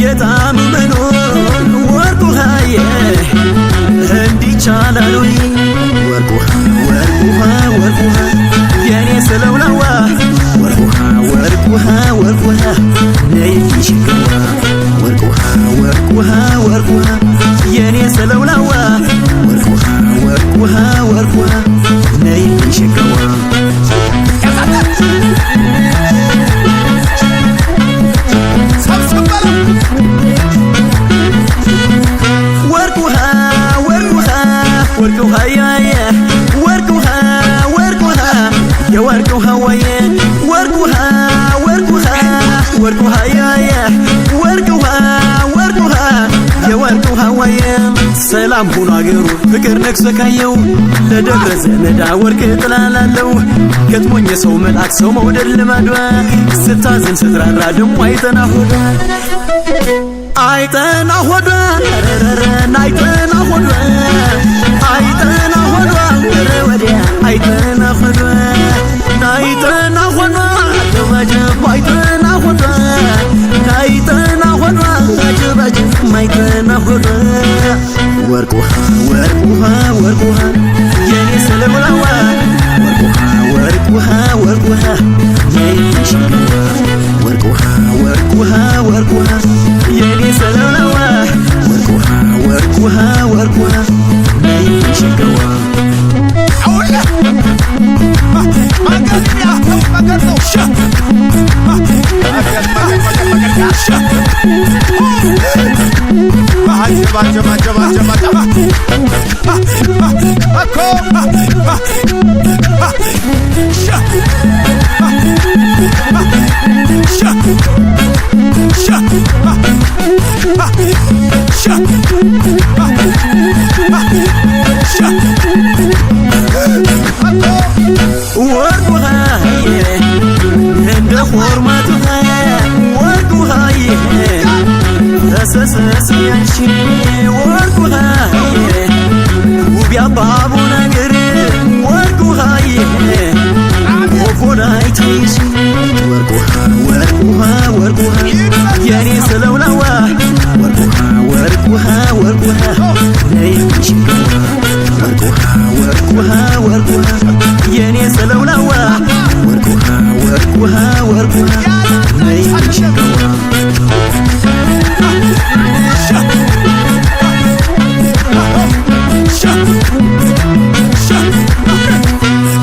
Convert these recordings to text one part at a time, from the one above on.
የጣም መኖር ወርቅ ውሃዬ እንዲቻላል ወይ ወርቅ ውሃ ወርቅ ውሃ ወርቅ ውሃ የኔ ስለውላዋ ወርቅ ውሃ ወርቅ ውሃ ወርቅ ውሃ ነይ ሸጋዋ ወርቅ ውሃ ወርቅ ውሃ ወርቅ ውሃ የኔ ስለውላዋ ወርቅ ውሃ ወርቅ ውሃ ወርቅ ውሃ ነይ ሸጋዋ ወርቅ ውሃ ያየ ወርቅ ውሃ ወርቅ ውሃ የወርቅ ውሃ ወየ ወርቅ ውሃ ወርቅ ውሃ ወርቅ ውሃ ያየ ወርቅ ውሃ ወርቅ ውሃ የወርቅ ውሃ ወየ ሰላም ሁሉ አገሩ ፍቅር ነግሶ ካየው ለደብረ ዘመዳ ወርቅ ጥላላለው ገጥሞኝ የሰው መልአክ ሰው መውደድ ልማዷ ስታዝን ስትራራ ደሞ አይጠና ሆዷ አይጠና ሆዷ ረረረን አይጠና ሆዷ አይጠና ሆዷ ወዲያ አይጠና ሆዷ አይጠና ሆዷ ጀባጀብ አይጠና ሆዷ አይጠና ሆዷ ጀባጀብ አይጠና ሆዷ ወርቅ ውሃ ወርቅ ውሃ ወርቅ ውሃ የኔ ስለውላዋ ወርቅ ውሃ ወርቅ ውሃ ወርቅ ውሃ የኔ ሸጋዋ ወርቅ ውሃ ወርቅ ውሃ ወርቅ ውሃ የኔ ስለውላዋ ወርቅ ውሃ ወርቅ ውሃ ወርቅ ውሃ ነይ ሸጋዋ አውላ ማገርያ ማገርቶ ሻ ወርቅ ውሃዬ እንደ ፎርማት ውሃዬ ወርቅ ውሃዬ ተሰሰስ ያንቺ ወርቅ ውሃዬ ውብ ያባቡ ነገር ወርቅ ውሃዬ ወፎን አይተይሽ ወርቅ ውሃ ወርቅ ውሃ ወርቅ ውሃ የኔ ስለውላዋ ወርቅ ውሃ ወርቅ ውሃ ወርቅ ውሃ ነይ ሸጋዋ ወርቅ ውሃ ወርቅ ውሃ ወርቅ ውሃ የኔ ስለውላዋ ወርቅ ውሃ ወርቅ ውሃ ወርቅ ውሃ ነይ ሸጋዋ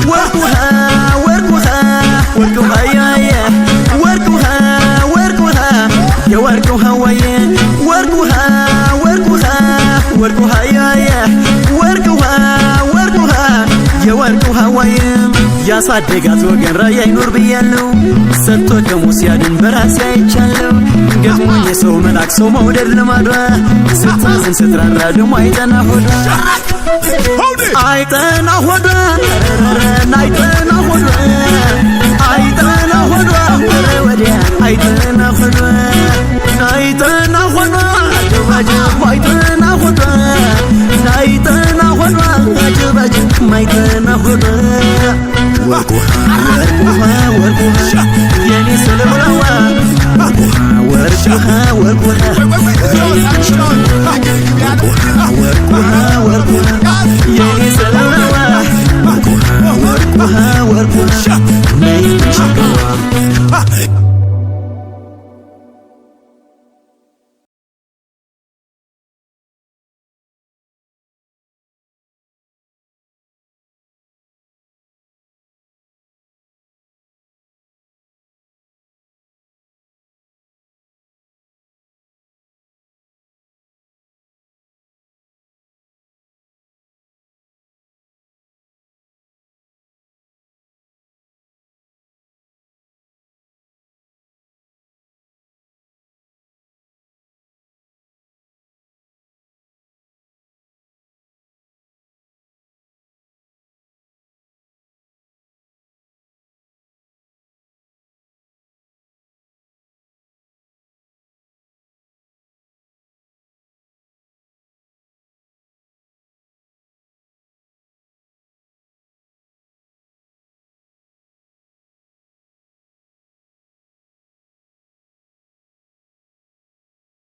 ወርቅ ውሃ ወርቅ ውሃ ወርቅ ውሃ ያየ ወርቅ ውሃ ወርቅ ውሃ የወርቅ ውሃ ወየ ወርቅ ውሃ ወርቅ ውሃ ወርቅ ውሃ ያየ ወርቅ ውሃ ወርቅ ውሃ የወርቅ ውሃ ወየ ያሳደጋት ወገን ራያ ይኖር ብያለው ሰጥቶ ከሙስ ያድን በራሴ አይቻለው ገጥሞኝ የሰው መልአክ ሰው መውደድ ልማዷ ስታዝን ስትራራ ደሞ አይጠና ሆዷ አይጠና ሆዷ ረረረን አይጠና ሆዷ አይጠና ሆዷ ወዲያ አይጠና ሆዷ አይጠና ሆዷ ጀባጀብ አይጠና ሆዷ አይጠና ሆዷ ጀባጀብ አይጠና ሆዷ ወርቅ ውሃ